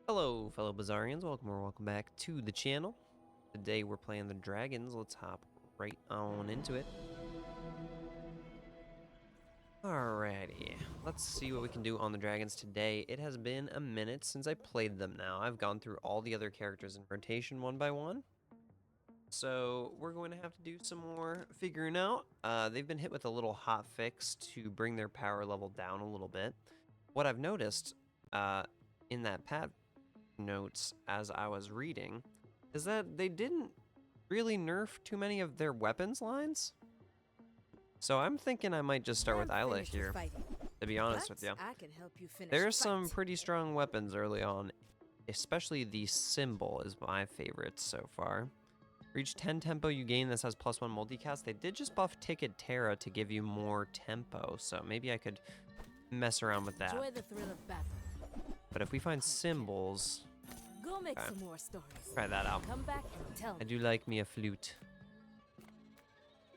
Hello, fellow Bazaarians. Welcome or welcome back to the channel. Today we're playing the dragons. Let's hop right on into it. Alrighty, let's see what we can do on the dragons today. It has been a minute since I played them now. I've gone through all the other characters in rotation one by one. So we're going to have to do some more figuring out. They've been hit with a little hot fix to bring their power level down a little bit. What I've noticed in that patch notes as I was reading is that they didn't really nerf too many of their weapons lines. So I'm thinking I might just start with Isla here, to be honest with you. There's some pretty strong weapons early on, especially the symbol is my favorite so far. Reach 10 tempo you gain, this has +1 multicast. They did just buff Ticket Terra to give you more tempo, so maybe I could mess around with that. Enjoy the thrill of battle. But if we find symbols, Go make some more stories. try that out. Come back and tell I me. do like me a flute.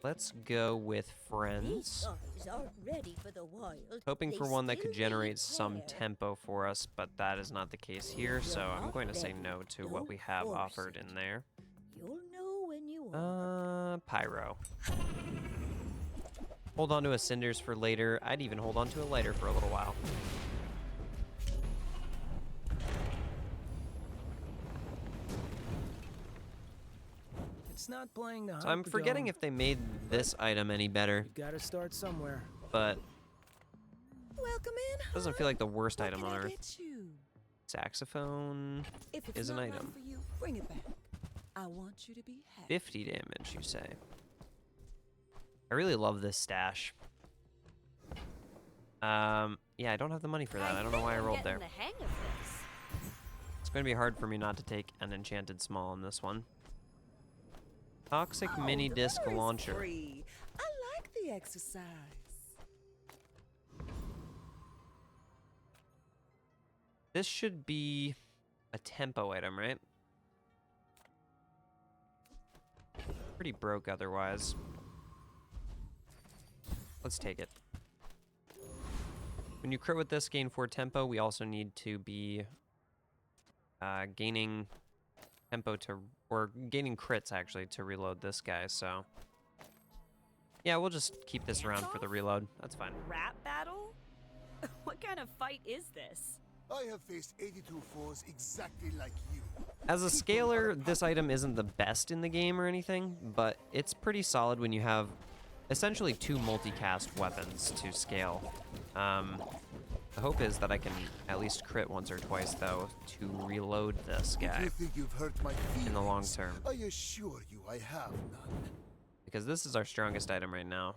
Let's go with These friends. stories aren't ready for the wild. Hoping They for one that still could generate need some care. tempo for us, but that is not the case here, so I'm going to say no to what we have Don't force offered it. in there. You'll know when you are. Pyro. Hold on to a cinders for later. I'd even hold on to a lighter for a little while. It's not playing the So I'm forgetting if they made this item any better, You gotta start somewhere. but Welcome in. doesn't feel like the worst item on Earth. Get you? Saxophone If it's is an not item. right for you, bring it back. I want you to be happy. 50 damage, you say? I really love this stash. Yeah, I don't have the money for that. I don't know why I rolled there. The hang of this. It's going to be hard for me not to take an enchanted small on this one. Toxic mini the disc bar is launcher. free. I like the exercise. This should be a tempo item, right? Pretty broke otherwise. Let's take it. When you crit with this, gain 4 tempo. We also need to be gaining tempo to, or gaining crits actually to reload this guy, so. Yeah, we'll just keep this around for the reload. That's fine. Rap battle? What kind of fight is this? I have faced 82 foes exactly like you. As a scaler, this item isn't the best in the game or anything, but it's pretty solid when you have essentially 2 multicast weapons to scale. The hope is that I can at least crit once or twice, though, to reload this If guy you think you've hurt my in the long feelings, term. I assure you I have none. Because this is our strongest item right now.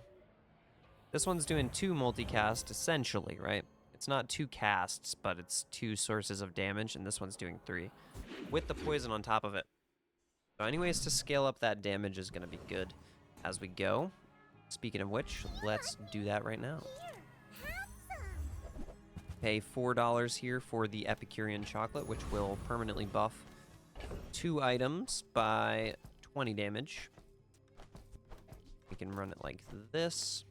This one's doing 2 multicast, essentially, right? It's not 2 casts, but it's 2 sources of damage, and this one's doing 3. With the poison on top of it. So anyways, to scale up that damage is going to be good as we go. Speaking of which, let's do that right now. Pay $4 here for the Epicurean chocolate, which will permanently buff 2 items by 20 damage. We can run it like this.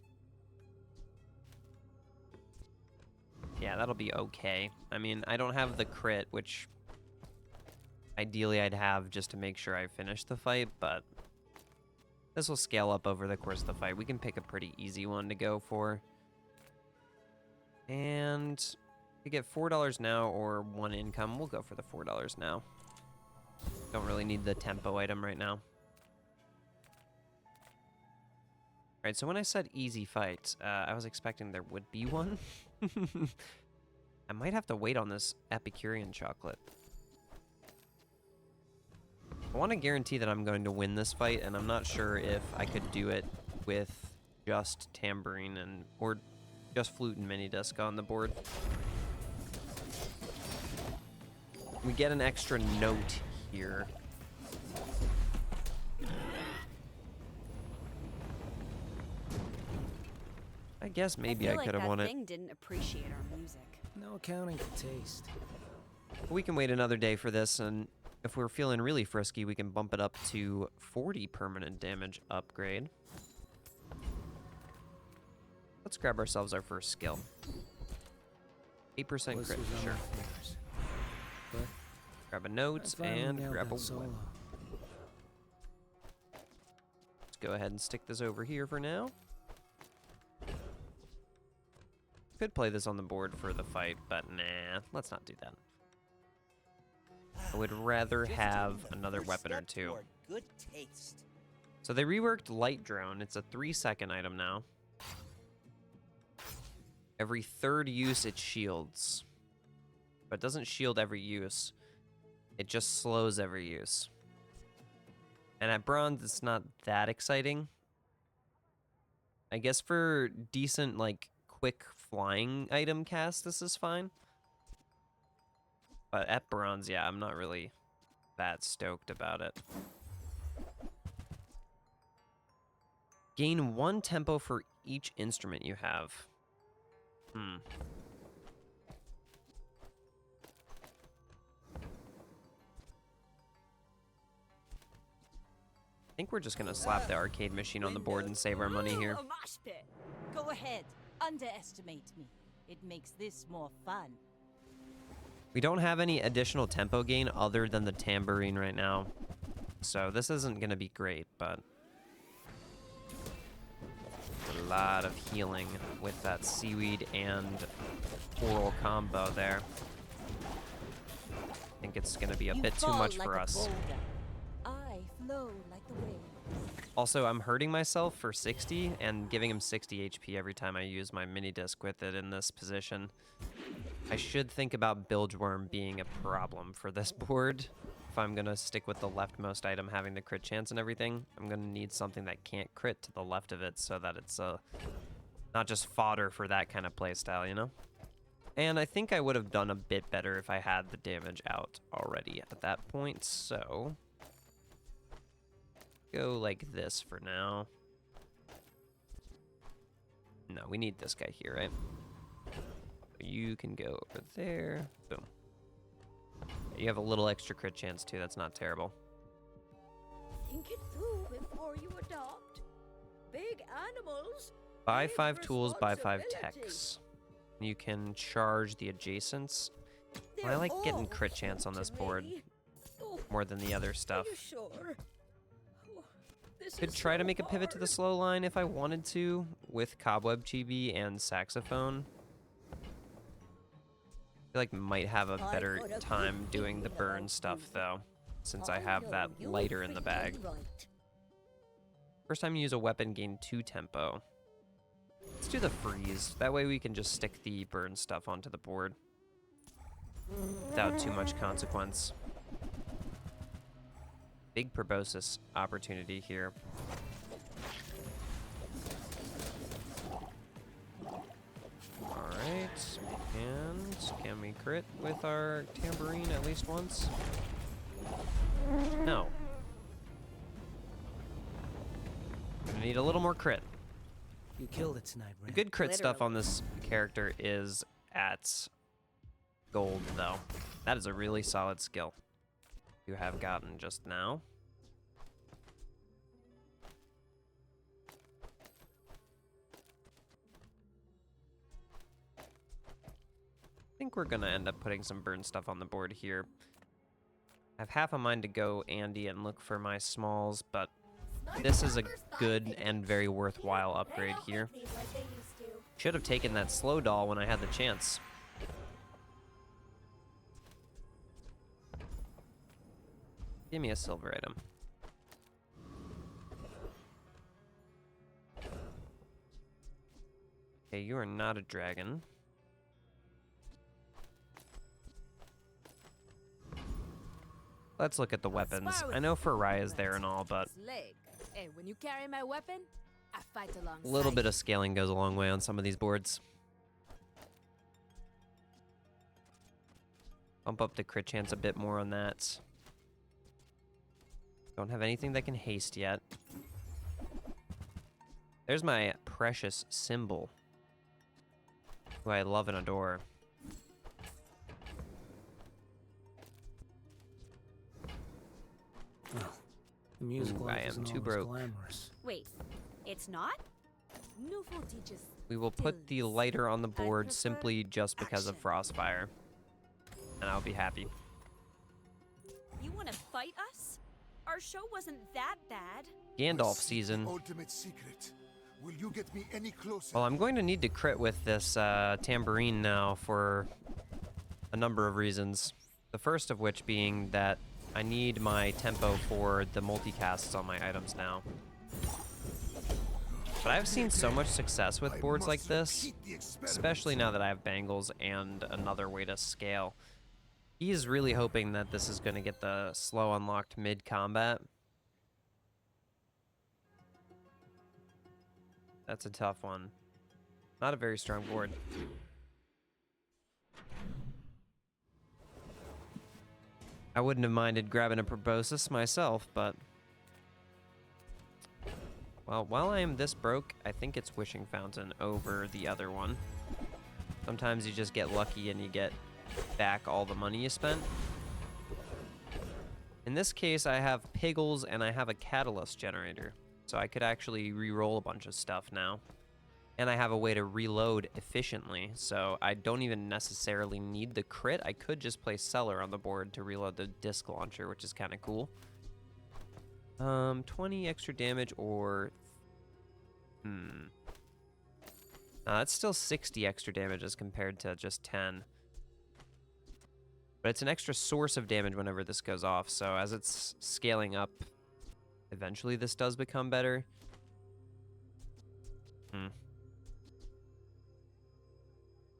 Yeah, that'll be okay. I mean, I don't have the crit, which ideally I'd have just to make sure I finish the fight, but this will scale up over the course of the fight. We can pick a pretty easy one to go for. And to get $4 now or 1 income, we'll go for the $4 now. Don't really need the tempo item right now. Alright, so when I said easy fight, I was expecting there would be one. I might have to wait on this Epicurean chocolate. I want to guarantee that I'm going to win this fight, and I'm not sure if I could do it with just tambourine and or just flute and mini disc on the board. We get an extra note here. I guess maybe I could have won that it. thing didn't appreciate our music. No accounting for taste. We can wait another day for this, and if we're feeling really frisky, we can bump it up to 40 permanent damage upgrade. Let's grab ourselves our first skill. 8% crit, Blisters on sure. my fingers. But Grab a I note finally and nailed grab a that weapon. solo. Let's go ahead and stick this over here for now. Could play this on the board for the fight, but nah, let's not do that. I would rather Just have taking the another first weapon or step two. toward good taste. So they reworked Light Drone. It's a 3-second item now. Every third use, it shields. But it doesn't shield every use. It just slows every use. And at bronze, it's not that exciting. I guess for decent, like, quick flying item cast, this is fine. But at bronze, yeah, I'm not really that stoked about it. Gain 1 tempo for each instrument you have. I think we're just gonna slap the arcade machine on the board and save our money here. Ooh, a mosh pit. Go ahead. Underestimate me. It makes this more fun. We don't have any additional tempo gain other than the tambourine right now. So this isn't gonna be great, but a lot of healing with that seaweed and oral combo there. I think it's gonna be a bit too much for us. I flow like the waves. Also, I'm hurting myself for 60 and giving him 60 HP every time I use my mini disc with it in this position. I should think about Bilgeworm being a problem for this board. If I'm gonna stick with the leftmost item having the crit chance and everything, I'm gonna need something that can't crit to the left of it so that it's not just fodder for that kind of playstyle, you know? And I think I would have done a bit better if I had the damage out already at that point, so go like this for now. No, we need this guy here, right? You can go over there. Boom. You have a little extra crit chance too. That's not terrible. Think it through before you adopt. Big animals. Buy big 5 tools, buy 5 responsibility. techs. You can charge the adjacents. I They're like getting all crit chance on to this board me. Oh, more than the other stuff. Are you sure? Oh, this Could is try to so make a pivot to the hard. slow line if I wanted to with Cobweb Chibi and Saxophone. I feel like might have a I better got a time good doing the feeling burn about stuff you. though, since I know have that you'll lighter in the treat bag. me right. First time you use a weapon, gain 2 tempo. Let's do the freeze. That way we can just stick the burn stuff onto the board without too much consequence. Big proboscis opportunity here. Alright, and can we crit with our tambourine at least once? No. Gonna need a little more crit. You killed it tonight, The Ray. good crit stuff on this character is at gold, though. That is a really solid skill you have gotten just now. I think we're gonna end up putting some burn stuff on the board here. I have half a mind to go Andy and look for my smalls, but this is a good and very worthwhile upgrade here. Should have taken that slow doll when I had the chance. Give me a silver item. Okay, you are not a dragon. Let's look at the weapons. I know Faraya's there and all, but Leg. Hey, when you carry my weapon, I fight alongside. a little bit of scaling goes a long way on some of these boards. Bump up the crit chance a bit more on that. Don't have anything that can haste yet. There's my precious symbol, who I love and adore. Well, the music Ooh, life I am isn't too always broke. glamorous. Wait, it's not? Nouveau teaches. We will put the stillness. lighter on the I board prefer simply just because of action. Frostfire, and I'll be happy. want to fight us? Our show wasn't that bad. Gandalf The season. ultimate secret. Will you get me any closer? Well, I'm going to need to crit with this tambourine now for a number of reasons. The first of which being that I need my tempo for the multicasts on my items now. But I've seen so much success with boards like this, especially now that I have bangles and another way to scale. He's really hoping that this is going to get the slow unlocked mid-combat. That's a tough one. Not a very strong board. I wouldn't have minded grabbing a proboscis myself, but... well, while I am this broke, I think it's Wishing Fountain over the other one. Sometimes you just get lucky and you get back all the money you spent. In this case, I have Piggles and I have a Catalyst generator. So I could actually re-roll a bunch of stuff now. And I have a way to reload efficiently, so I don't even necessarily need the crit. I could just play Cellar on the board to reload the disc launcher, which is kind of cool. 20 extra damage or... No, that's still 60 extra damage as compared to just 10. But it's an extra source of damage whenever this goes off, so as it's scaling up, eventually this does become better. I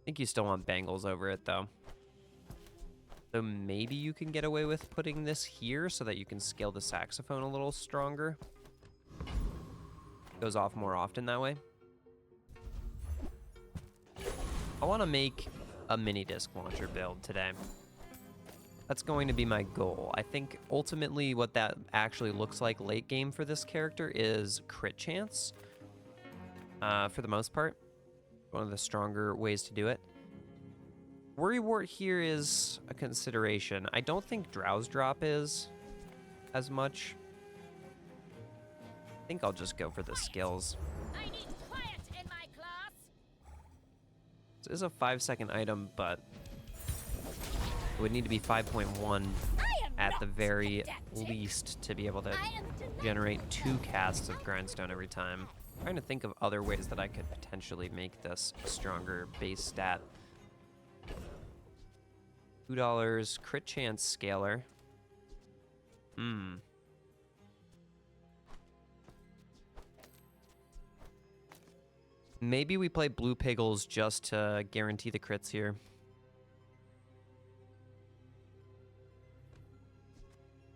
think you still want bangles over it, though. So maybe you can get away with putting this here so that you can scale the saxophone a little stronger. Goes off more often that way. I want to make a mini disc launcher build today. That's going to be my goal. I think ultimately what that actually looks like late game for this character is crit chance. For the most part. One of the stronger ways to do it. Worrywart here is a consideration. I don't think Drowse Drop is as much. I think I'll just go for the skills. I need quiet in my class. This is a 5-second item, but it would need to be 5.1 at the very least to be able to generate 2 casts of Grindstone every time. I'm trying to think of other ways that I could potentially make this a stronger base stat. $2 crit chance scaler. Maybe we play Blue Piggles just to guarantee the crits here.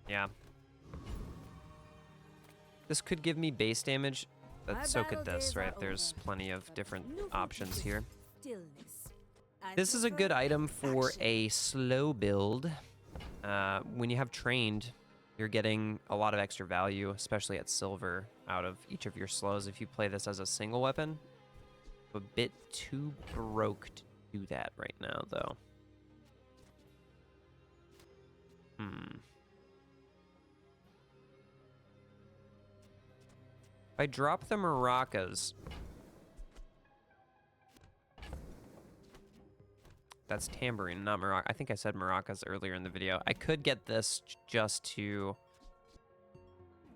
Yeah. This could give me base damage. But so could this, right? There's plenty of different options here. This is a good item for a slow build. When you have trained, you're getting a lot of extra value, especially at silver, out of each of your slows. If you play this as a single weapon, I'm a bit too broke to do that right now, though. If I drop the maracas... That's tambourine, not maraca. I think I said maracas earlier in the video. I could get this just to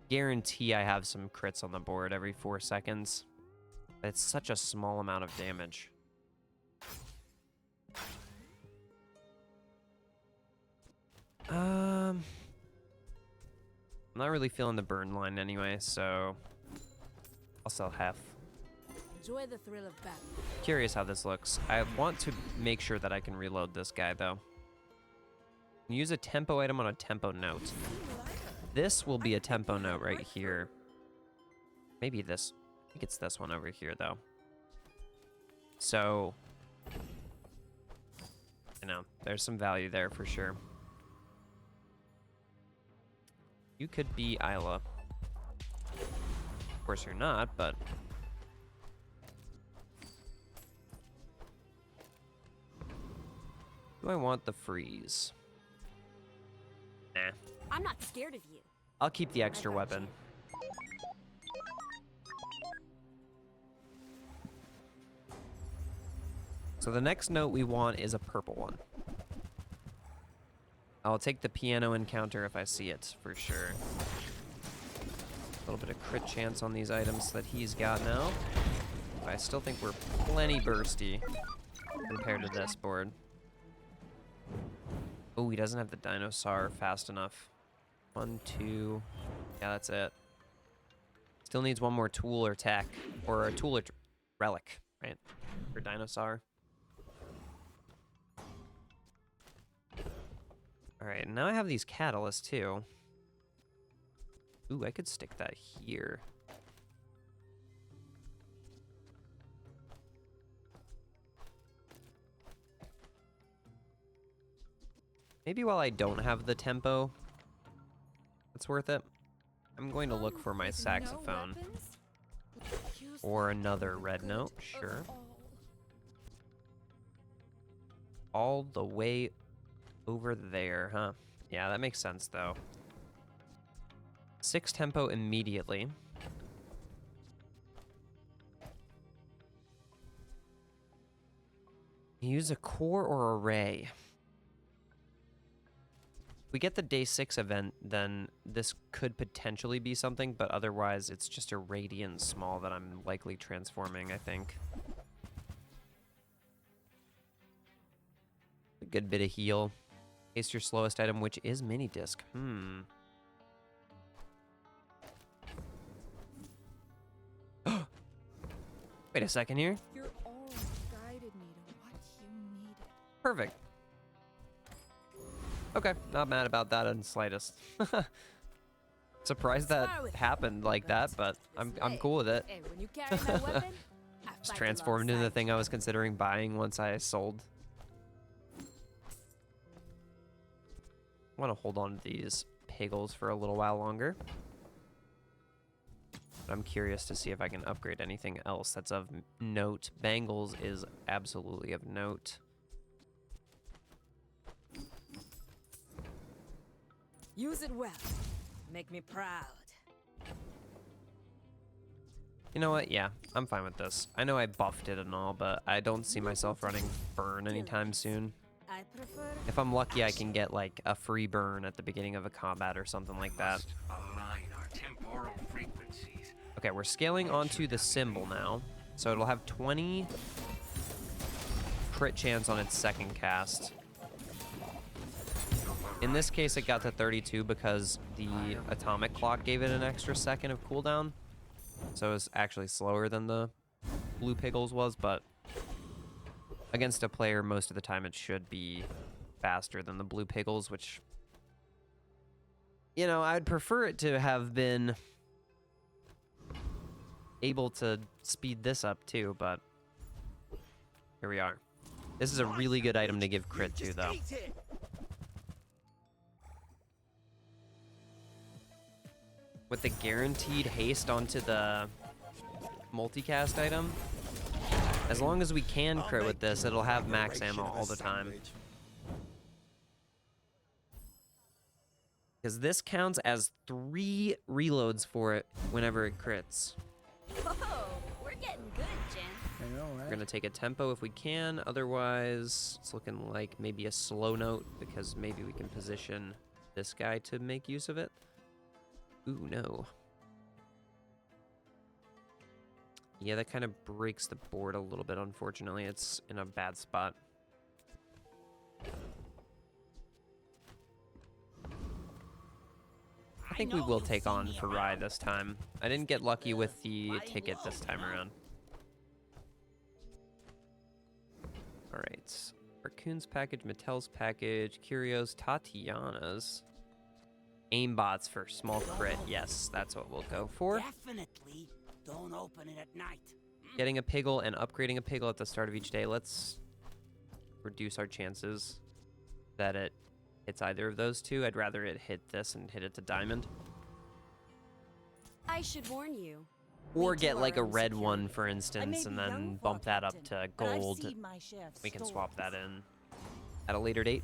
guarantee I have some crits on the board every 4 seconds. But it's such a small amount of damage. I'm not really feeling the burn line anyway, so I'll sell half. Enjoy the thrill of battle. Curious how this looks. I want to make sure that I can reload this guy, though. Use a tempo item on a tempo note. This will be a tempo note right here. Maybe this. I think it's this one over here, though. So, you know, there's some value there for sure. You could be Isla. Of course you're not, but... Do I want the freeze? Nah. I'm not scared of you. I'll keep the extra weapon. So the next note we want is a purple one. I'll take the piano encounter if I see it, for sure. A little bit of crit chance on these items that he's got now. But I still think we're plenty bursty compared to this board. Oh, he doesn't have the dinosaur fast enough. 1, 2. Yeah, that's it. Still needs one more tool or tech. Or a tool or relic, right? For dinosaur. Alright, now I have these catalysts too. Ooh, I could stick that here. Maybe while I don't have the tempo, it's worth it. I'm going to look for my saxophone. Or another red note, sure. All the way over there, huh? Yeah, that makes sense, though. 6 tempo immediately. Use a core or array. If we get the day 6 event, then this could potentially be something, but otherwise it's just a radiant small that I'm likely transforming, I think. A good bit of heal. Haste your slowest item, which is mini disc. Wait a second here. Your aura guided me to what you needed. Perfect. Okay, not mad about that in the slightest. Surprised that happened like that, but I'm cool with it. Hey, when you carry my weapon, I Just fight transformed into the alongside thing I was considering buying once I sold. I want to hold on to these piggles for a little while longer. But I'm curious to see if I can upgrade anything else that's of note. Bangles is absolutely of note. Use it well. Make me proud. You know what? Yeah, I'm fine with this. I know I buffed it and all, but I don't see myself running burn anytime soon. I prefer If I'm lucky, I can get like a free burn at the beginning of a combat or something like that. Align our temporal frequencies. Okay, we're scaling onto the symbol now. So it'll have 20 crit chance on its second cast. In this case, it got to 32 because the atomic clock gave it an extra second of cooldown. So it's actually slower than the blue piggles was, but against a player, most of the time it should be faster than the blue piggles, which, you know, I'd prefer it to have been able to speed this up too, but here we are. This is a really good item to give crit to, though. With the guaranteed haste onto the multicast item, as long as we can crit with this, it'll have max ammo all the time. Because this counts as 3 reloads for it whenever it crits. Whoa, we're getting good, Jen. I know, We're right? gonna take a tempo if we can, otherwise it's looking like maybe a slow note, because maybe we can position this guy to make use of it. Ooh, no. Yeah, that kind of breaks the board a little bit, unfortunately. It's in a bad spot. I think we will take on Farai this time. I didn't get lucky with the ticket this time around. Alright. Raccoon's package, Mattel's package, Curios, Tatiana's. Aimbots for small crit. Yes, that's what we'll go for. Definitely don't open it at night. Getting a piggle and upgrading a piggle at the start of each day. Let's reduce our chances that it hits either of those two. I'd rather it hit this and hit it to diamond. I should warn you. Or We do get like a our own red security. one, for I may instance, be and young then for bump that up captain, to but I've gold. seen my share of We can swap that stories. in at a later date.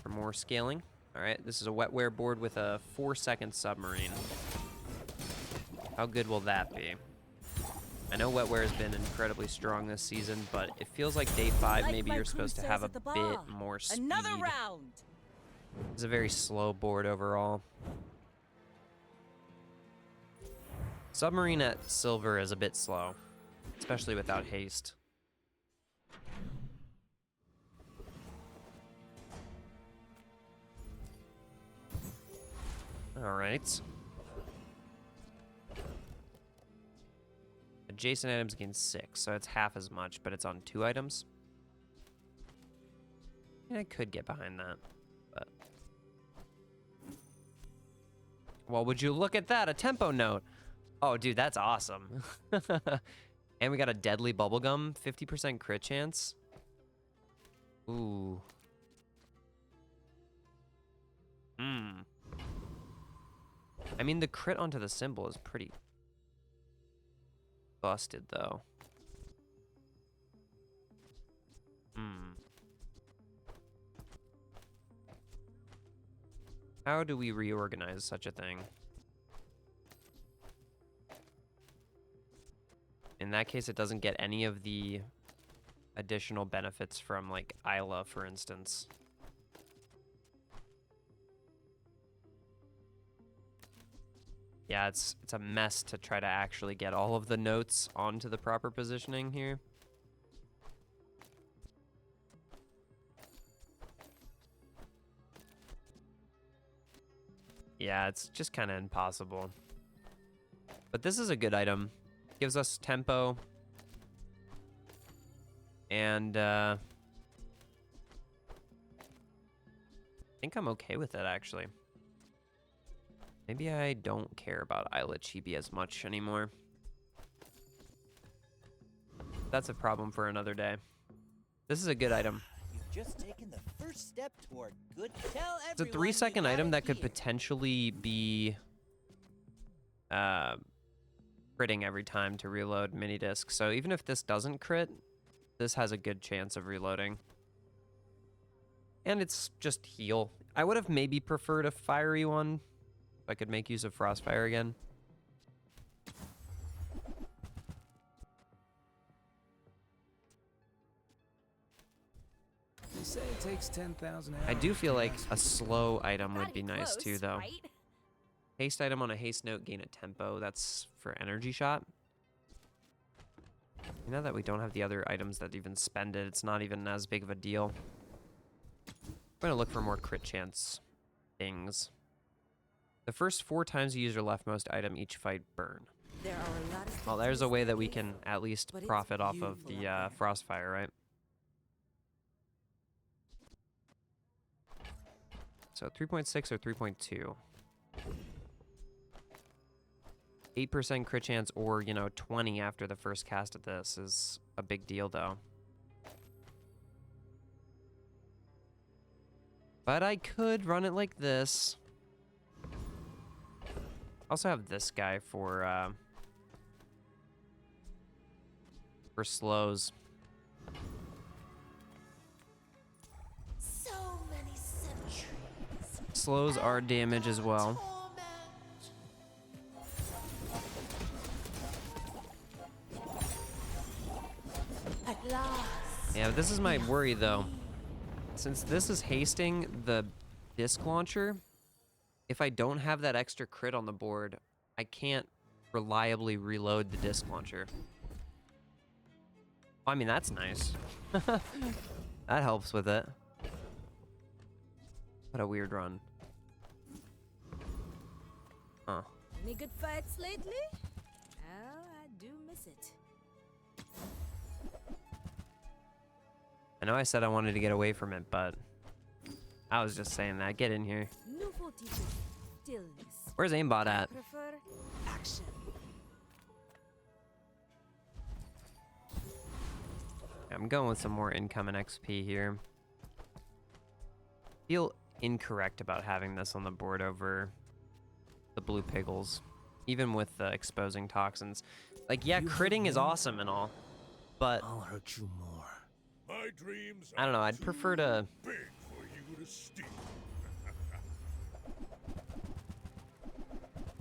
For more scaling. Alright, this is a wetware board with a 4-second submarine. How good will that be? I know wetware has been incredibly strong this season, but it feels like day 5 Like maybe my you're crew supposed to says have a at the bit bar. more speed. Another round. It's a very slow board overall. Submarine at silver is a bit slow, especially without haste. All right. Adjacent items gain 6, so it's half as much, but it's on 2 items. And I could get behind that, but... Well, would you look at that? A tempo note. Oh, dude, that's awesome. And we got a deadly bubblegum, 50% crit chance. Ooh. I mean, the crit onto the symbol is pretty busted, though. How do we reorganize such a thing? In that case, it doesn't get any of the additional benefits from, like, Isla, for instance. Yeah, it's a mess to try to actually get all of the notes onto the proper positioning here. Yeah, it's just kind of impossible. But this is a good item. Gives us tempo. And, I think I'm okay with it, actually. Maybe I don't care about Isla Chibi as much anymore. That's a problem for another day. This is a good item. You've just taken the first step toward good. Tell It's a everyone 3-second you got item it that could here. potentially be critting every time to reload mini disc. So even if this doesn't crit, this has a good chance of reloading. And it's just heal. I would have maybe preferred a fiery one. If I could make use of Frostfire again. They say it takes 10,000 hours. I do feel to like master a the slow item would Gotta be nice close, too, though. right? Haste item on a haste note, gain a tempo. That's for energy shot. Now that we don't have the other items that even spend it, it's not even as big of a deal. I'm gonna look for more crit chance things. The first 4 times you use your leftmost item, each fight burn. There are a lot of Well, there's a way that we can at least but it's profit off of beautiful the out there. Frostfire, right? So 3.6 or 3.2. 8% crit chance or, 20 after the first cast of this is a big deal, though. But I could run it like this. Also have this guy for slows. So many centuries. Slows are damage as well. At last. Yeah, this is my worry, though. Since this is hasting the disc launcher, if I don't have that extra crit on the board, I can't reliably reload the disc launcher. I mean, that's nice. That helps with it. What a weird run. Huh. Any good fights lately? Well, I do miss it. I know I said I wanted to get away from it, but I was just saying that. Get in here. Nouveau teacher, stillness. Where's aimbot at? Prefer action. I'm going with some more incoming XP here. Feel incorrect about having this on the board over the blue piggles, even with the exposing toxins. Like, yeah, You critting hurt is me. awesome and all, but I'll hurt you more. My dreams I don't know. are I'd prefer to. too big for you to steal.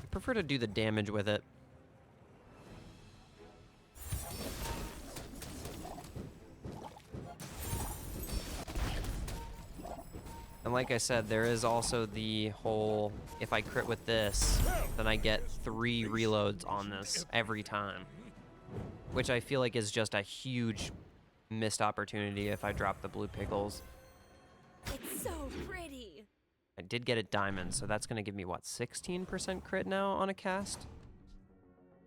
I prefer to do the damage with it. And like I said, there is also the whole, if I crit with this, then I get 3 reloads on this every time. Which I feel like is just a huge missed opportunity if I drop the blue pickles. It's so pretty. I did get a diamond, so that's going to give me, what, 16% crit now on a cast?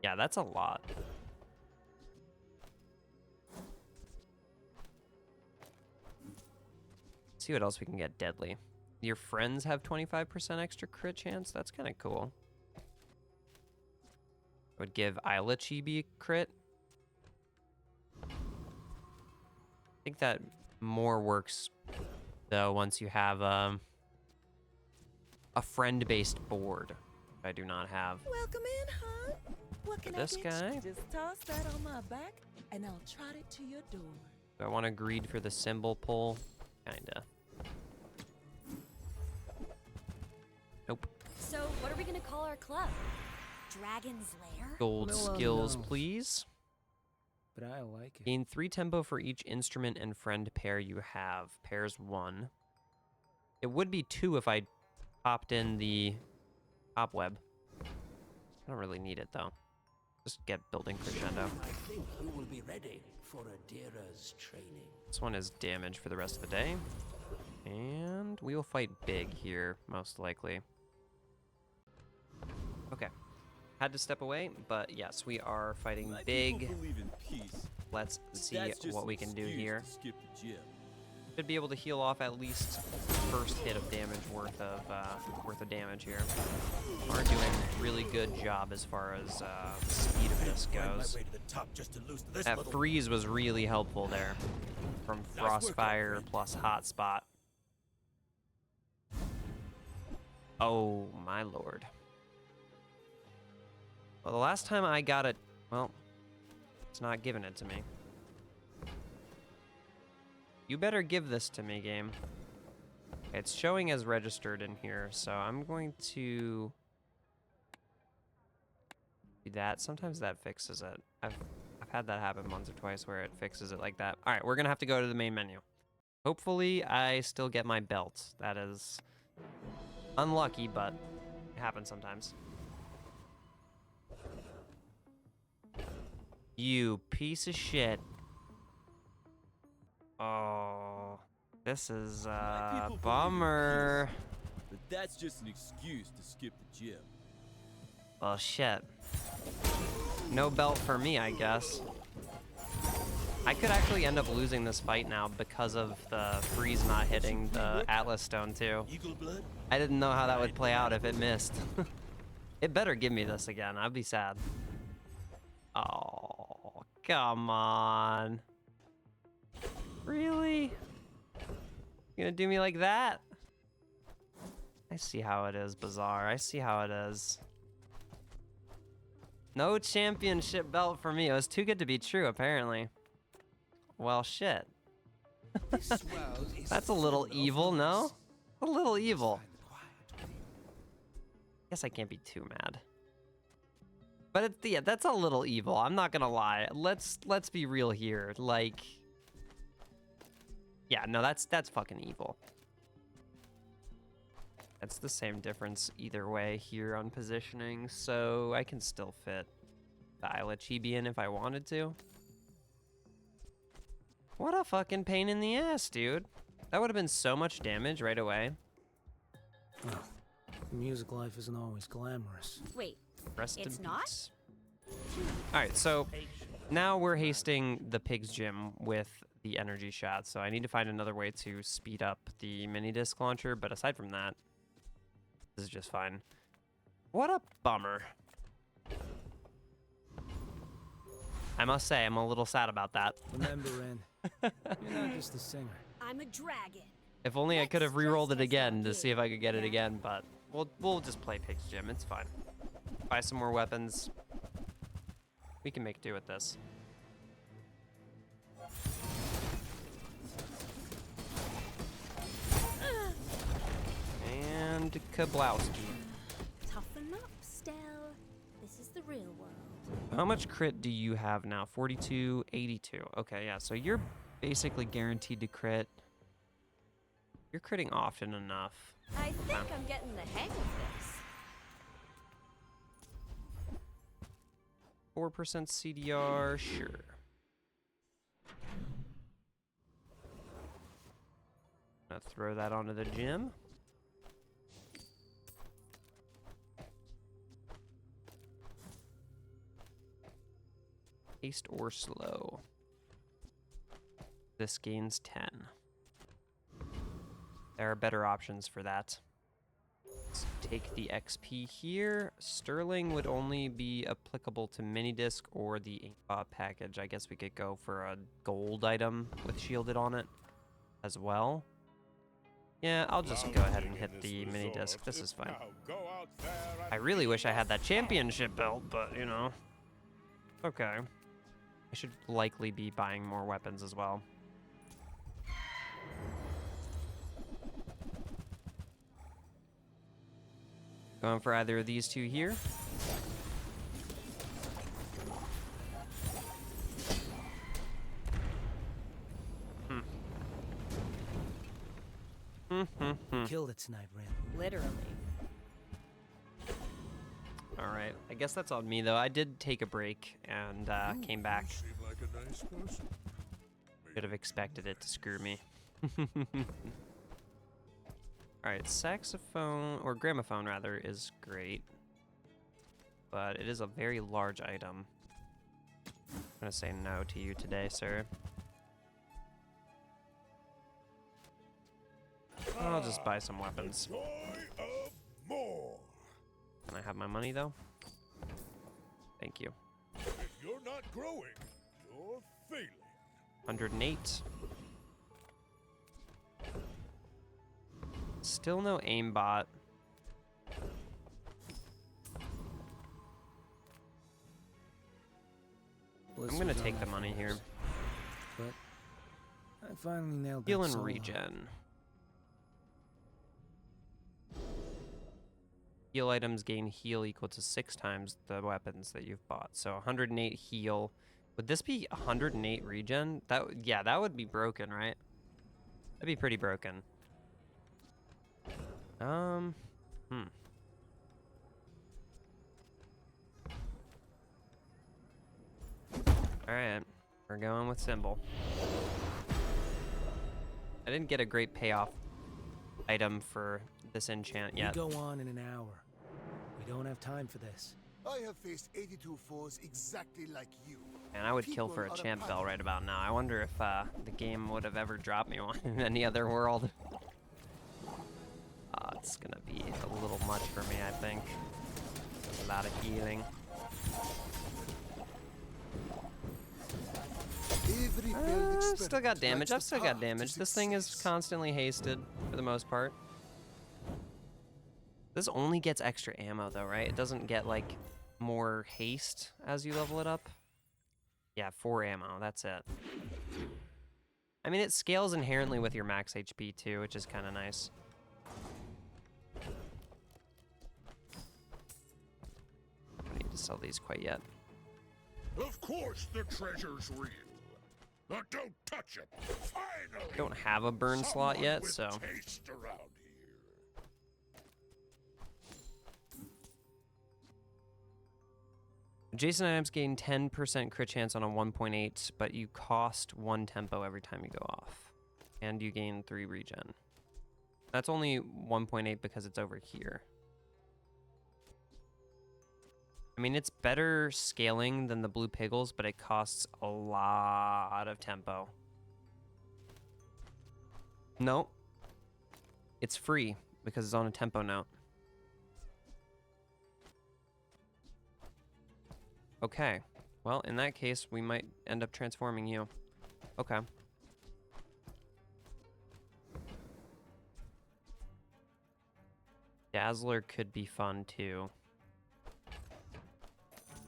Yeah, that's a lot. See what else we can get deadly. Your friends have 25% extra crit chance? That's kind of cool. Would give Isla Chibi a crit. I think that more works, though, once you have a friend-based board. I do not have. Welcome in, huh? What can This I get guy? you? Just toss that on my back, and I'll trot it to your door. Do I want to greed for the symbol pull? Kinda. Nope. So, what are we gonna call our club? Dragon's Lair? Gold No one skills, knows. please. But I like it. Gain 3 tempo for each instrument and friend pair you have. Pairs 1. It would be 2 if I popped in the cobweb. I don't really need it, though. Just get building crescendo. I think you will be ready for Adira's training. This one is damage for the rest of the day. And we will fight big here, most likely. Okay. Had to step away, but yes, we are fighting big. Let's see what we can do here. Should be able to heal off at least first hit of damage worth of damage here. Are doing a really good job as far as the speed of this goes. That freeze was really helpful there, from Frostfire plus Hotspot. Oh my lord. Well, the last time I got it, well, it's not giving it to me. You better give this to me, game. It's showing as registered in here, so I'm going to do that. Sometimes that fixes it. I've had that happen once or twice where it fixes it like that. All right, we're gonna have to go to the main menu. Hopefully, I still get my belt. That is unlucky, but it happens sometimes. You piece of shit. Oh, this is a bummer. But that's just an excuse to skip the gym. Well, shit. No belt for me, I guess. I could actually end up losing this fight now because of the freeze not hitting the Atlas Stone, too. I didn't know how that would play out if it missed. It better give me this again. I'd be sad. Oh, come on. Really? You gonna do me like that? I see how it is, Bazaar. I see how it is. No championship belt for me. It was too good to be true, apparently. Well, shit. That's a little evil, no? A little evil. Guess I can't be too mad. But yeah, that's a little evil. I'm not gonna lie. Let's be real here. Like, yeah, no, that's fucking evil. That's the same difference either way here on positioning, so I can still fit the Isla Chibi in if I wanted to. What a fucking pain in the ass, dude. That would have been so much damage right away. Well, music life isn't always glamorous. Wait, Rest it's in not? peace. Alright, so now we're hasting the pig's gym with the energy shot, so I need to find another way to speed up the mini disc launcher, but aside from that, this is just fine. What a bummer. I must say, I'm a little sad about that. Remember, Ren, you're not just a singer. I'm a dragon. If only I could have re-rolled it Let's again just to not see if I could get it yeah. again, but we'll just play Pig's Gym. It's fine. Buy some more weapons. We can make do with this. And Kablowski. Toughen up, Stell. This is the real world. How much crit do you have now? 42, 82. Okay, yeah, so you're basically guaranteed to crit. You're critting often enough. I think I'm getting the hang of this. 4% CDR, sure. Gonna throw that onto the gym. Haste or slow. This gains 10. There are better options for that. Let's take the XP here. Sterling would only be applicable to minidisc or the aimbot package. I guess we could go for a gold item with shielded on it as well. Yeah, I'll just go ahead and hit the minidisc. This is fine. I really wish I had that championship belt, but you know. Okay. I should likely be buying more weapons as well. Going for either of these two here. Killed it tonight, Ren. Literally. All right, I guess that's on me though. I did take a break and came back. Seem like a nice person. Could have expected it to screw me. All right, saxophone, or gramophone rather, is great. But it is a very large item. I'm gonna say no to you today, sir. I'll just buy some weapons. Joy of more. Can I have my money though? Thank you. If you're not growing, you're failing. 108. Still no aimbot. I'm gonna take the money here. But I finally nailed that Heal and solo. regen. Heal items gain heal equal to 6 times the weapons that you've bought. So 108 heal. Would this be 108 regen? Yeah, that would be broken, right? That'd be pretty broken. All right, we're going with symbol. I didn't get a great payoff item for this enchant yet. We go on in an hour. We don't have time for this. I have faced 82 foes exactly like you. And I would kill for a champ bell right about now. I wonder if the game would have ever dropped me one in any other world. It's gonna be a little much for me, I think. A lot of healing. Still got damage. I've still got damage. This thing is constantly hasted for the most part. This only gets extra ammo though, right? It doesn't get like more haste as you level it up. Yeah, 4 ammo, that's it. I mean, it scales inherently with your max HP too, which is kind of nice. I don't need to sell these quite yet. Of course the treasure's real. But don't touch it. Finally. Don't have a burn slot yet, with so. taste around here. Adjacent items gain 10% crit chance on a 1.8, but you cost 1 tempo every time you go off. And you gain 3 regen. That's only 1.8 because it's over here. I mean, it's better scaling than the blue piggles, but it costs a lot of tempo. No. It's free because it's on a tempo note. Okay. Well, in that case, we might end up transforming you. Okay. Dazzler could be fun too.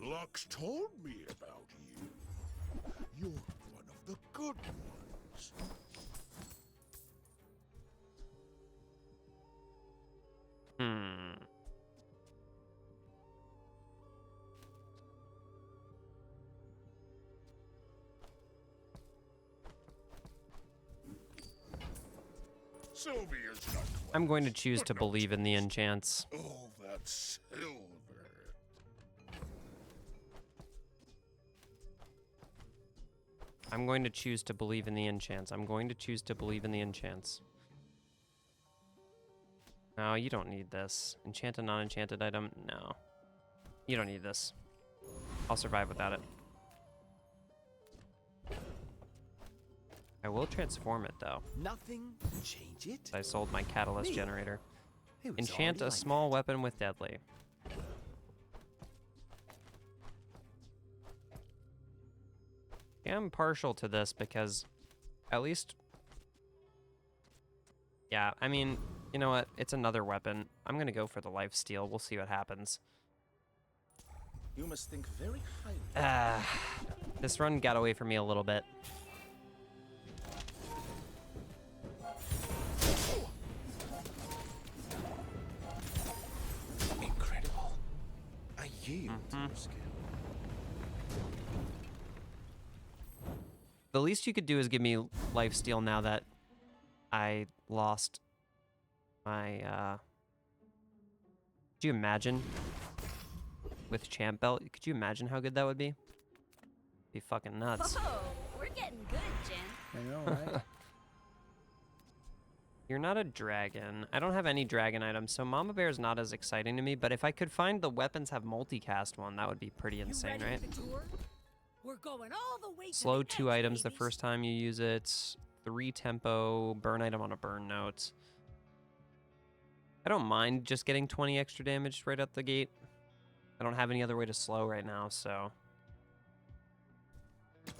Lux told me about you. You're one of the good ones. Sylvia's not quite. I'm going to choose but to not believe in the enchants. all that silver. I'm going to choose to believe in the enchants. I'm going to choose to believe in the enchants. No, you don't need this. Enchanted, non-enchanted item? No. You don't need this. I'll survive without it. I will transform it, though. Nothing change it? I sold my catalyst Me? generator. It was Enchant already a like small that. weapon with deadly. Yeah, I'm partial to this because at least... Yeah, I mean, you know what? It's another weapon. I'm going to go for the lifesteal. We'll see what happens. You must think very highly. This run got away from me a little bit. Incredible. I yield to your skill. The least you could do is give me lifesteal now that I lost my, Could you imagine? With champ belt, could you imagine how good that would be? Be fucking nuts. Oh, we're getting good, Jen. I know, right? You're not a dragon. I don't have any dragon items, so Mama Bear is not as exciting to me, but if I could find the weapons have multicast one, that would be pretty insane, right? We're going all the way Slow to the 2 edge, items the babies. first time you use it. 3 tempo, burn item on a burn note. I don't mind just getting 20 extra damage right out the gate. I don't have any other way to slow right now, so...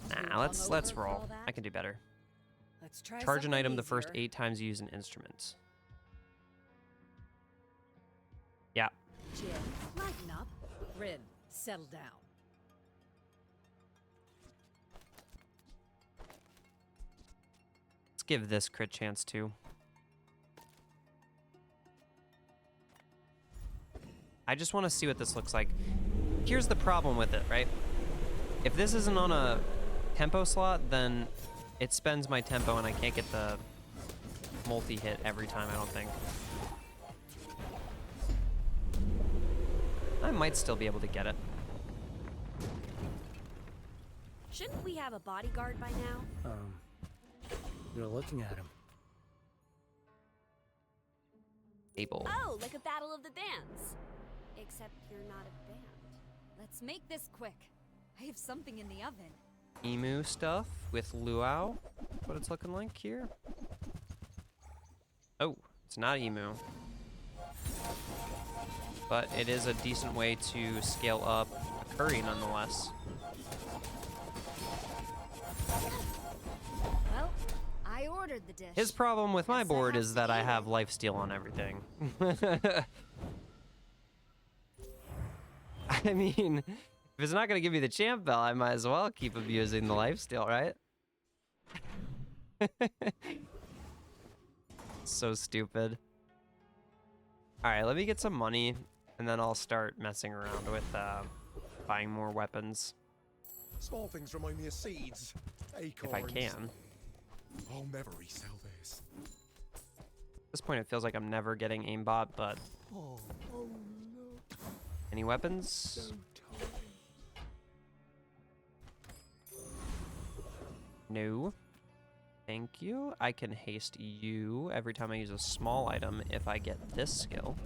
Nah, let's roll. I can do better. Let's try Charge an something item the first easier. 8 times you use an instrument. Yeah. Jin, lighten up. Rin, settle down. Let's give this crit chance too. I just want to see what this looks like. Here's the problem with it, right? If this isn't on a tempo slot, then it spends my tempo and I can't get the multi-hit every time, I don't think. I might still be able to get it. Shouldn't we have a bodyguard by now? You're looking at him. Able. Oh, like a battle of the bands. Except you're not a band. Let's make this quick. I have something in the oven. Emu stuff with luau. What it's looking like here. Oh, it's not emu. But it is a decent way to scale up a curry nonetheless. Well, I ordered the dish. His problem with my Guess I board have is to that I eat have it. lifesteal on everything. I mean, if it's not going to give me the champ bell, I might as well keep abusing the lifesteal, right? So stupid. Alright, let me get some money, and then I'll start messing around with buying more weapons. Small things remind me of seeds. Acorns. If I can. I'll never resell this. At this point, it feels like I'm never getting aimbot, but... Oh no. Any weapons? No. Thank you. I can haste you every time I use a small item if I get this skill.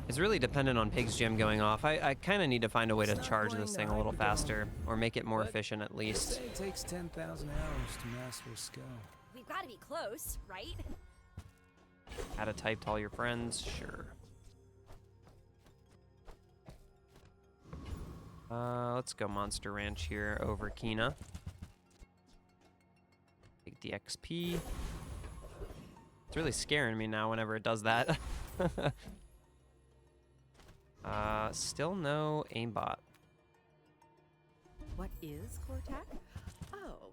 It's really dependent on Pig's Gym going off. I kind of need to find a way to charge this thing a little faster, or make it more efficient at least. Say it takes 10,000 hours to master a skill. We've got to be close, right? Add a type to all your friends, sure. Let's go Monster Ranch here over Kina. Take the XP. It's really scaring me now whenever it does that. Still no aimbot. What is Cortac? Oh,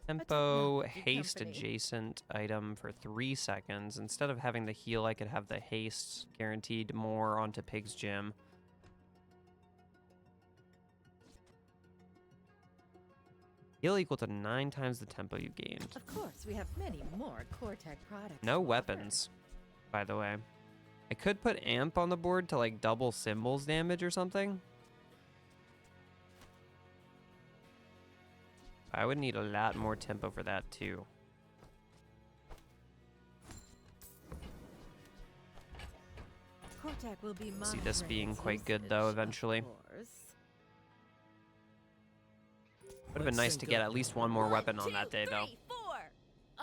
Tempo, Keep haste company. adjacent item for 3 seconds. Instead of having the heal, I could have the haste guaranteed more onto Pig's Gym. Heal equal to 9 times the tempo you gained. Of course, we have many more Cortec products. No to offer. weapons, by the way. I could put amp on the board to like double symbols damage or something. I would need a lot more tempo for that too. Cortec will be See my this being friend's quite good usage, though of eventually. course. Would have been nice to get at least one more weapon on that day though. 4.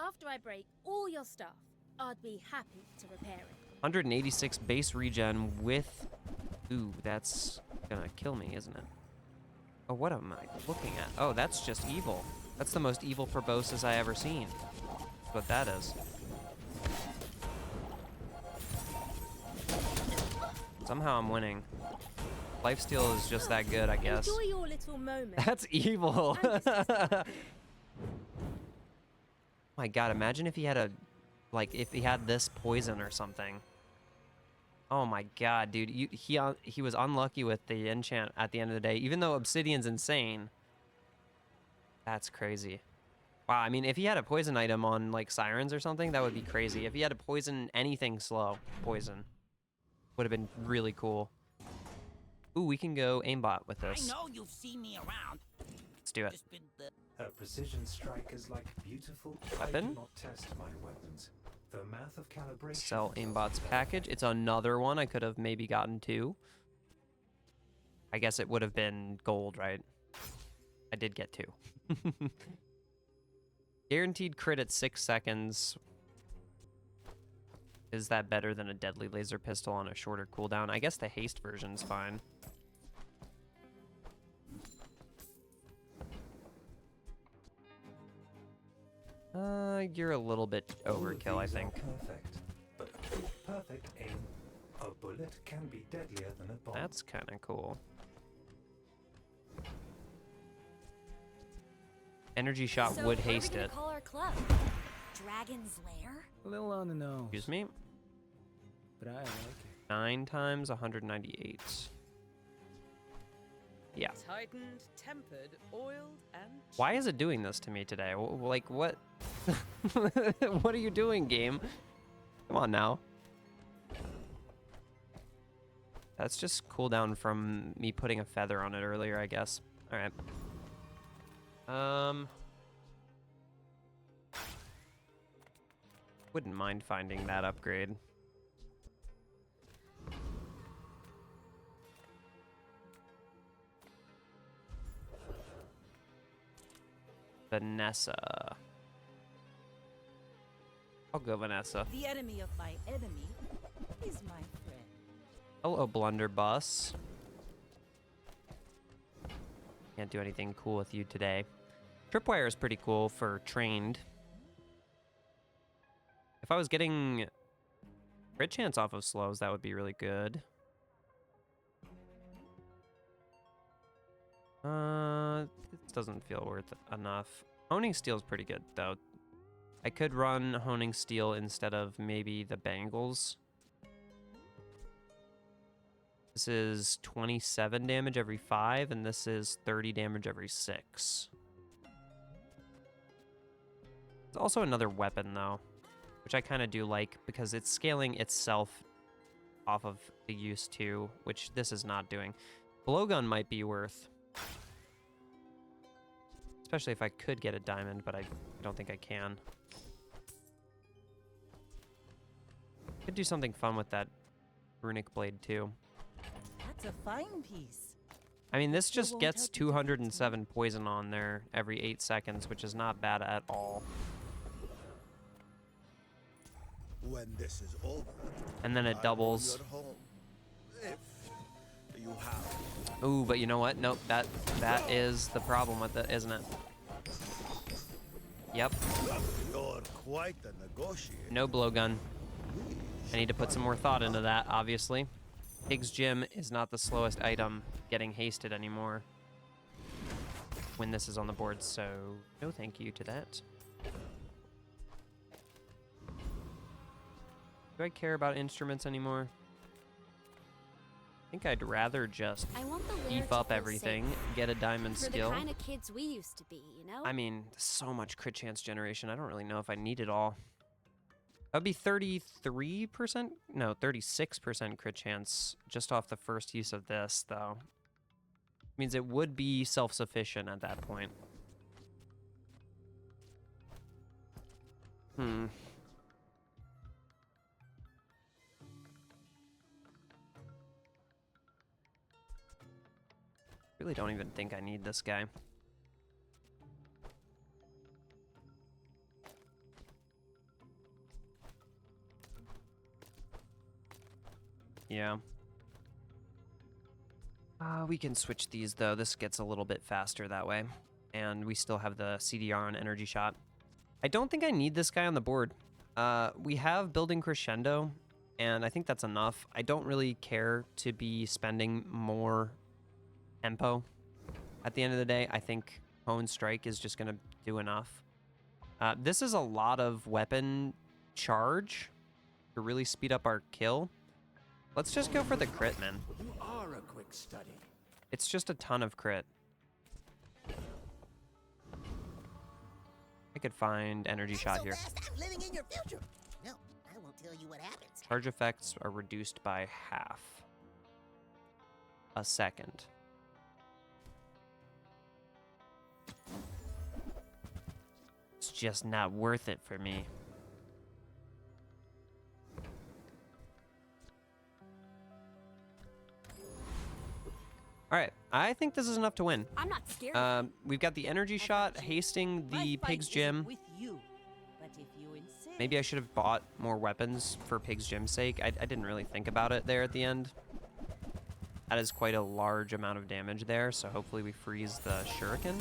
After I break all your stuff, I'd be happy to repair it. 186 base regen with... Ooh, that's gonna kill me, isn't it? Oh, what am I looking at? Oh, that's just evil. That's the most evil proboscis I ever seen. That's what that is. Somehow I'm winning. Lifesteal is just that good, I guess. Enjoy your little moment. That's evil. My god, imagine if he had a... Like, if he had this poison or something. Oh my god, dude. He was unlucky with the enchant at the end of the day. Even though Obsidian's insane. That's crazy. Wow, I mean, if he had a poison item on, like, Sirens or something, that would be crazy. If he had to poison anything slow, poison. Would have been really cool. Ooh, we can go aimbot with this. I know you've seen me around. Let's do it. Just been the A precision strike is like beautiful. I Weapon? do not test my weapons. The math of calibration. Sell aimbot's package. It's another one. I could have maybe gotten 2. I guess it would have been gold, right? I did get 2. Guaranteed crit at 6 seconds. Is that better than a deadly laser pistol on a shorter cooldown? I guess the haste version's fine. You're a little bit overkill, I think. Perfect, but with perfect aim, a bullet can be deadlier than a bomb. That's kind of cool. Energy shot would haste it. Call our club? Dragon's Lair? A little on the nose, Excuse me? but I like it. 9 times 198. Yeah. Tightened, tempered, oiled, and Why is it doing this to me today? Like, what? What are you doing, game? Come on now. That's just cooldown from me putting a feather on it earlier, I guess. All right. Wouldn't mind finding that upgrade. Vanessa. I'll go Vanessa. The enemy of my enemy is my friend. Hello, blunderbuss. Can't do anything cool with you today. Tripwire is pretty cool for trained. If I was getting crit chance off of slows, that would be really good. This doesn't feel worth enough. Honing Steel is pretty good, though. I could run Honing Steel instead of maybe the Bangles. This is 27 damage every 5, and this is 30 damage every 6. There's also another weapon, though, which I kind of do like, because it's scaling itself off of the use too, which this is not doing. Blowgun might be worth. Especially if I could get a diamond, but I don't think I can. Could do something fun with that runic blade too. That's a fine piece. I mean, this just won't gets help you to 207 poison on there every 8 seconds, which is not bad at all. When this is over, And then it I know doubles. you're home. If you have. Ooh, but you know what? Nope, that is the problem with it, isn't it? Yep, You're quite the negotiator. no blowgun. I need to put some more thought into that, obviously. Pig's Gym is not the slowest item getting hasted anymore. when this is on the board, so no thank you to that. Do I care about instruments anymore? I think I'd rather just I want the beef up everything, get a diamond for skill. the kind of kids we used to be, you know? I mean, so much crit chance generation. I don't really know if I need it all. That would be 33%? No, 36% crit chance just off the first use of this, though. Means it would be self-sufficient at that point. Really don't even think I need this guy. Yeah. We can switch these, though. This gets a little bit faster that way. And we still have the CDR on Energy Shot. I don't think I need this guy on the board. We have Building Crescendo, and I think that's enough. I don't really care to be spending more tempo. At the end of the day, I think Hone Strike is just going to do enough. This is a lot of weapon charge to really speed up our kill. Let's just go for the crit, man. You are a quick study. It's just a ton of crit. I could find Energy Shot here. I'm living in your future. No, I won't tell you what happens. Charge effects are reduced by half a second. It's just not worth it for me. All right, I think this is enough to win. I'm not scared. We've got the Energy Shot, hasting the Pig's Gym. With you, but if you insist, Maybe I should have bought more weapons for Pig's Gym's sake. I didn't really think about it there at the end. That is quite a large amount of damage there, so hopefully we freeze the Shuriken.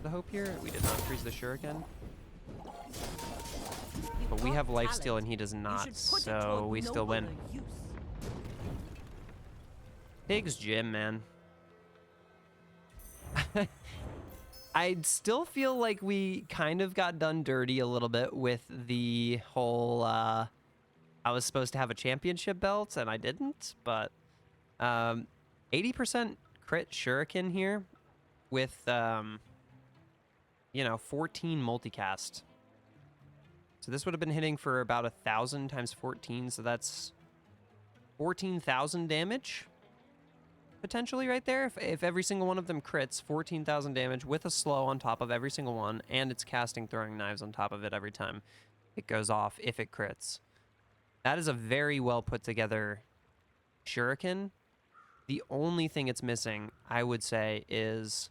The hope here? We did not freeze the Shuriken. But we have lifesteal and he does not, so we still win. Pig's Gym, man. I still feel like we kind of got done dirty a little bit with the whole, I was supposed to have a championship belt and I didn't, but 80% crit Shuriken here with, you know, 14 multicast. So this would have been hitting for about 1,000 times 14, so that's 14,000 damage. Potentially right there, if every single one of them crits, 14,000 damage with a slow on top of every single one, and it's casting throwing knives on top of it every time it goes off if it crits. That is a very well put together Shuriken. The only thing it's missing, I would say, is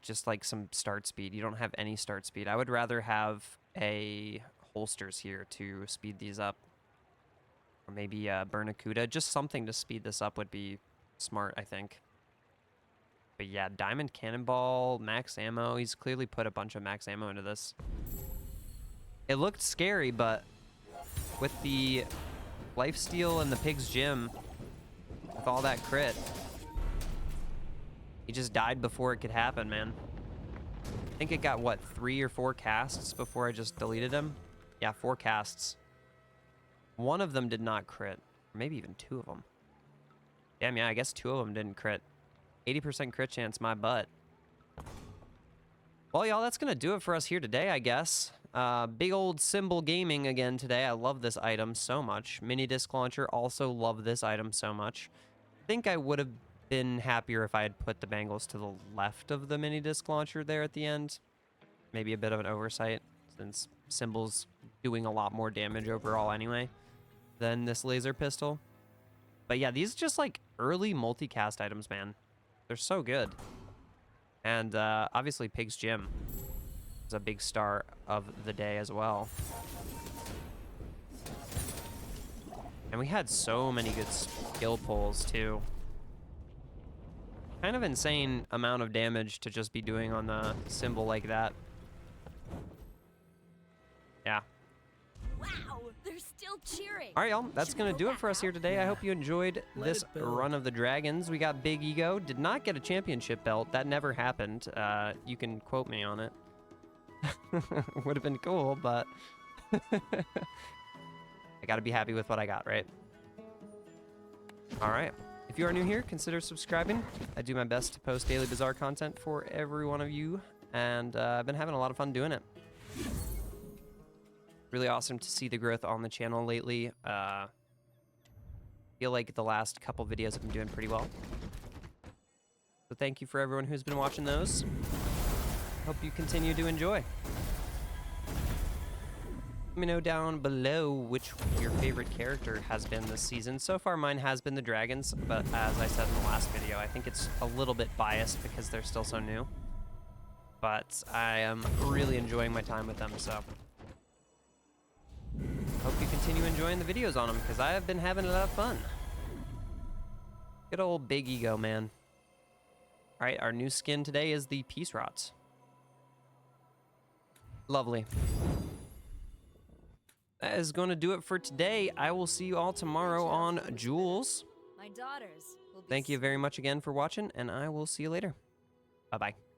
just like some start speed. You don't have any start speed. I would rather have a holsters here to speed these up. Or maybe Bernacuda. Just something to speed this up would be smart, I think. But yeah, Diamond Cannonball, max ammo. He's clearly put a bunch of max ammo into this. It looked scary, but with the lifesteal and the Pig's Gym, with all that crit, he just died before it could happen, man. I think it got, what, 3 or 4 casts before I just deleted him? Yeah, 4 casts. One of them did not crit. Or maybe even 2 of them. Damn, yeah, I guess 2 of them didn't crit. 80% crit chance, my butt. Well, y'all, that's going to do it for us here today, I guess. Big old Symbol Gaming again today. I love this item so much. Mini Disc Launcher, also love this item so much. I think I would have been happier if I had put the bangles to the left of the Mini Disc Launcher there at the end. Maybe a bit of an oversight, since Symbol's doing a lot more damage overall anyway than this laser pistol. But yeah, these are just like early multicast items, man. They're so good. And obviously Pig's Gym is a big star of the day as well. And we had so many good skill pulls too. Kind of insane amount of damage to just be doing on the Symbol like that. Yeah. Wow, there's still still cheering. All right, y'all. That's Should we going to go do it back for us here out? today. I hope you enjoyed Let this it build. run of the Dragons. We got Big Ego. Did not get a championship belt. That never happened. You can quote me on it. Would have been cool, but I got to be happy with what I got, right? All right. If you are new here, consider subscribing. I do my best to post daily Bazaar content for every one of you, and I've been having a lot of fun doing it. Really awesome to see the growth on the channel lately. Feel like the last couple videos have been doing pretty well. So thank you for everyone who's been watching those. Hope you continue to enjoy. Let me know down below which your favorite character has been this season. So far, mine has been the Dragons, but as I said in the last video, I think it's a little bit biased because they're still so new. But I am really enjoying my time with them, so hope you continue enjoying the videos on them because I have been having a lot of fun. Good old Big Ego, man. All right, our new skin today is the Peace Rots. Lovely. That is going to do it for today. I will see you all tomorrow on Jules. My daughters will be Thank you very much again for watching, and I will see you later. Bye-bye.